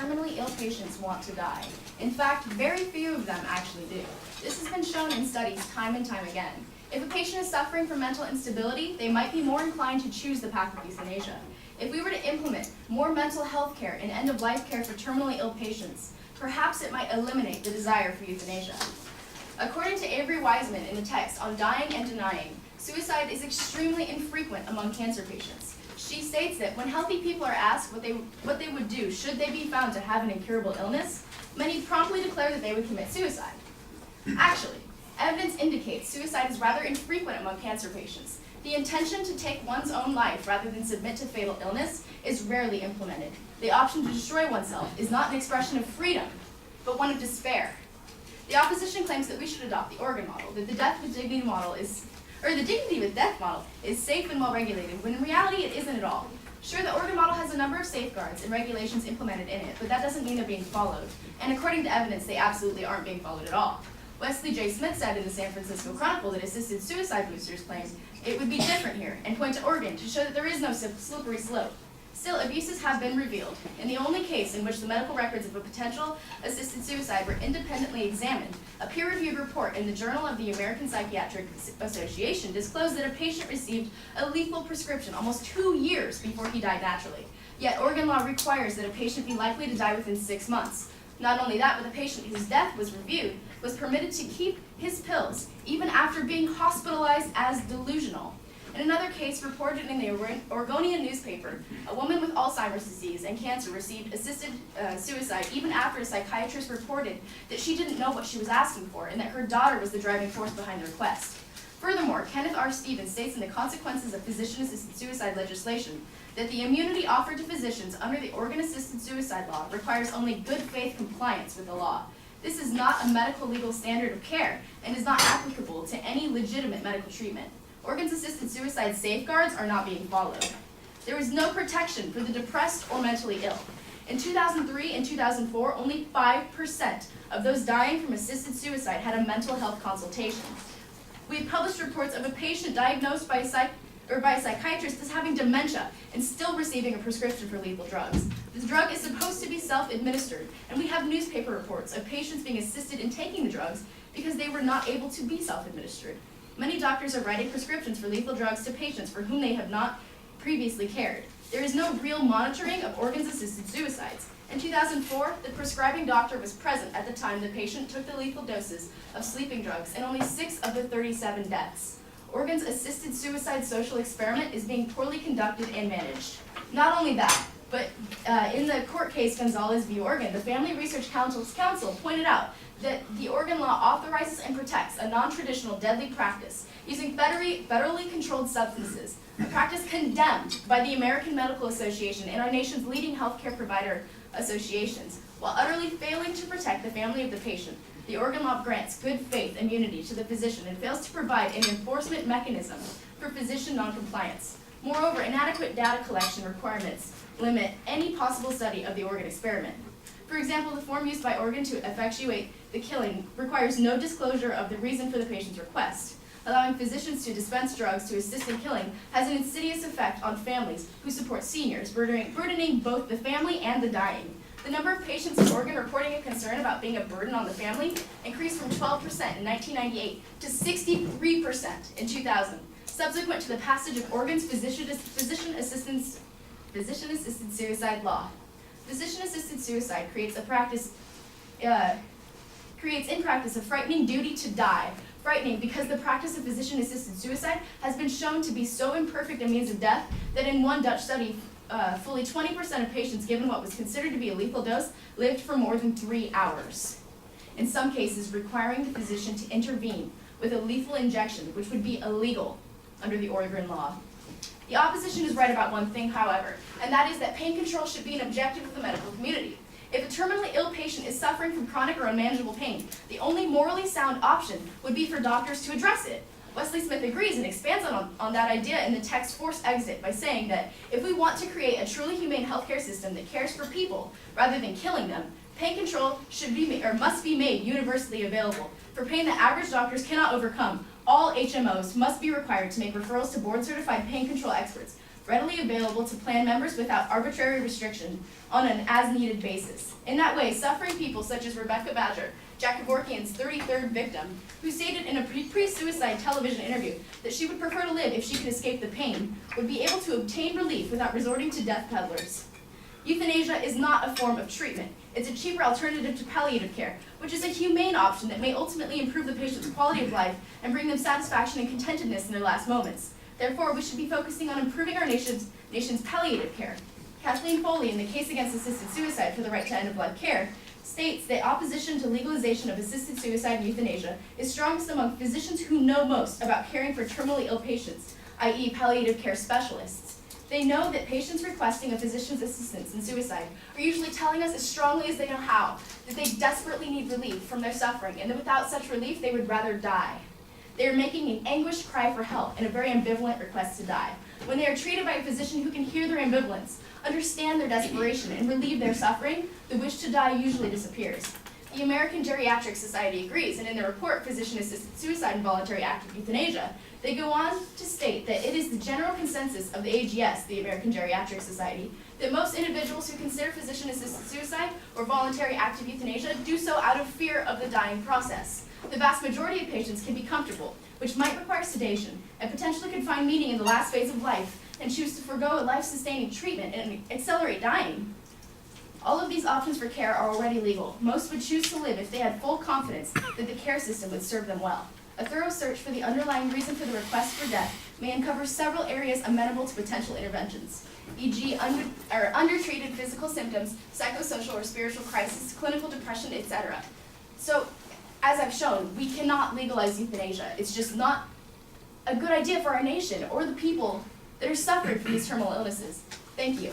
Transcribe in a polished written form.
terminally ill patients want to die. In fact, very few of them actually do. This has been shown in studies time and time again. If a patient is suffering from mental instability, they might be more inclined to choose the path of euthanasia. If we were to implement more mental health care and end-of-life care for terminally ill patients, perhaps it might eliminate the desire for euthanasia. According to Avery Wiseman in the text on Dying and Denying, suicide is extremely infrequent among cancer patients. She states that when healthy people are asked what they would do should they be found to have an incurable illness, many promptly declare that they would commit suicide. Actually, evidence indicates suicide is rather infrequent among cancer patients. The intention to take one's own life rather than submit to fatal illness is rarely implemented. The option to destroy oneself is not an expression of freedom, but one of despair. The opposition claims that we should adopt the Oregon model, that the dignity with death model is safe and well regulated, when in reality it isn't at all. Sure, the Oregon model has a number of safeguards and regulations implemented in it, but that doesn't mean they're being followed. And according to evidence, they absolutely aren't being followed at all. Wesley J. Smith said in the San Francisco Chronicle that assisted suicide boosters claimed it would be different here, and point to Oregon to show that there is no slippery slope. Still, abuses have been revealed. In the only case in which the medical records of a potential assisted suicide were independently examined, a peer-reviewed report in the Journal of the American Psychiatric Association disclosed that a patient received a lethal prescription almost 2 years before he died naturally. Yet Oregon law requires that a patient be likely to die within 6 months. Not only that, but the patient whose death was reviewed was permitted to keep his pills even after being hospitalized as delusional. In another case reported in the Oregonian newspaper, a woman with Alzheimer's disease and cancer received assisted suicide even after a psychiatrist reported that she didn't know what she was asking for and that her daughter was the driving force behind the request. Furthermore, Kenneth R. Stevens states in the Consequences of Physician-Assisted Suicide Legislation that the immunity offered to physicians under the Oregon Assisted Suicide Law requires only good faith compliance with the law. This is not a medical legal standard of care and is not applicable to any legitimate medical treatment. Oregon's assisted suicide safeguards are not being followed. There is no protection for the depressed or mentally ill. In 2003 and 2004, only 5% of those dying from assisted suicide had a mental health consultation. We published reports of a patient diagnosed by a psychiatrist as having dementia and still receiving a prescription for lethal drugs. This drug is supposed to be self-administered, and we have newspaper reports of patients being assisted in taking the drugs because they were not able to be self-administered. Many doctors are writing prescriptions for lethal drugs to patients for whom they have not previously cared. There is no real monitoring of Oregon's assisted suicides. In 2004, the prescribing doctor was present at the time the patient took the lethal doses of sleeping drugs in only 6 of the 37 deaths. Oregon's assisted suicide social experiment is being poorly conducted and managed. Not only that, but in the court case Gonzalez v. Oregon, the Family Research Council pointed out that the Oregon law authorizes and protects a non-traditional deadly practice using federally controlled substances, a practice condemned by the American Medical Association and our nation's leading healthcare provider associations. While utterly failing to protect the family of the patient, the Oregon law grants good faith immunity to the physician and fails to provide an enforcement mechanism for physician noncompliance. Moreover, inadequate data collection requirements limit any possible study of the Oregon experiment. For example, the form used by Oregon to effectuate the killing requires no disclosure of the reason for the patient's request. Allowing physicians to dispense drugs to assist in killing has an insidious effect on families who support seniors, burdening both the family and the dying. The number of patients in Oregon reporting a concern about being a burden on the family increased from 12% in 1998 to 63% in 2000, subsequent to the passage of Oregon's physician-assisted suicide law. Physician-assisted suicide creates in practice a frightening duty to die. Frightening because the practice of physician-assisted suicide has been shown to be so imperfect a means of death that in one Dutch study, fully 20% of patients given what was considered to be a lethal dose lived for more than 3 hours. In some cases, requiring the physician to intervene with a lethal injection, which would be illegal under the Oregon law. The opposition is right about one thing, however, and that is that pain control should be an objective of the medical community. If a terminally ill patient is suffering from chronic or unmanageable pain, the only morally sound option would be for doctors to address it. Wesley Smith agrees and expands on that idea in the text Forced Exit by saying that if we want to create a truly humane healthcare system that cares for people rather than killing them, pain control must be made universally available. For pain that average doctors cannot overcome, all HMOs must be required to make referrals to board-certified pain control experts. readily available to plan members without arbitrary restriction on an as-needed basis. In that way, suffering people such as Rebecca Badger, Jack Kevorkian's 33rd victim, who stated in a pre-suicide television interview that she would prefer to live if she could escape the pain, would be able to obtain relief without resorting to death peddlers. Euthanasia is not a form of treatment. It's a cheaper alternative to palliative care, which is a humane option that may ultimately improve the patient's quality of life and bring them satisfaction and contentedness in their last moments. Therefore, we should be focusing on improving our nation's palliative care. Kathleen Foley, in the case against assisted suicide for the right to end-of-life care, states that opposition to legalization of assisted suicide and euthanasia is strongest among physicians who know most about caring for terminally ill patients, i.e. palliative care specialists. They know that patients requesting a physician's assistance in suicide are usually telling us as strongly as they know how that they desperately need relief from their suffering, and that without such relief they would rather die. They are making an anguished cry for help and a very ambivalent request to die. When they are treated by a physician who can hear their ambivalence, understand their desperation, and relieve their suffering, the wish to die usually disappears. The American Geriatric Society agrees, and in their report, Physician-Assisted Suicide and Voluntary Active Euthanasia, they go on to state that it is the general consensus of the AGS, the American Geriatric Society, that most individuals who consider physician-assisted suicide or voluntary active euthanasia do so out of fear of the dying process. The vast majority of patients can be comfortable, which might require sedation, and potentially could find meaning in the last phase of life and choose to forego a life-sustaining treatment and accelerate dying. All of these options for care are already legal. Most would choose to live if they had full confidence that the care system would serve them well. A thorough search for the underlying reason for the request for death may uncover several areas amenable to potential interventions, e.g. undertreated physical symptoms, psychosocial or spiritual crisis, clinical depression, etc. So, as I've shown, we cannot legalize euthanasia. It's just not a good idea for our nation or the people that are suffering from these terminal illnesses. Thank you.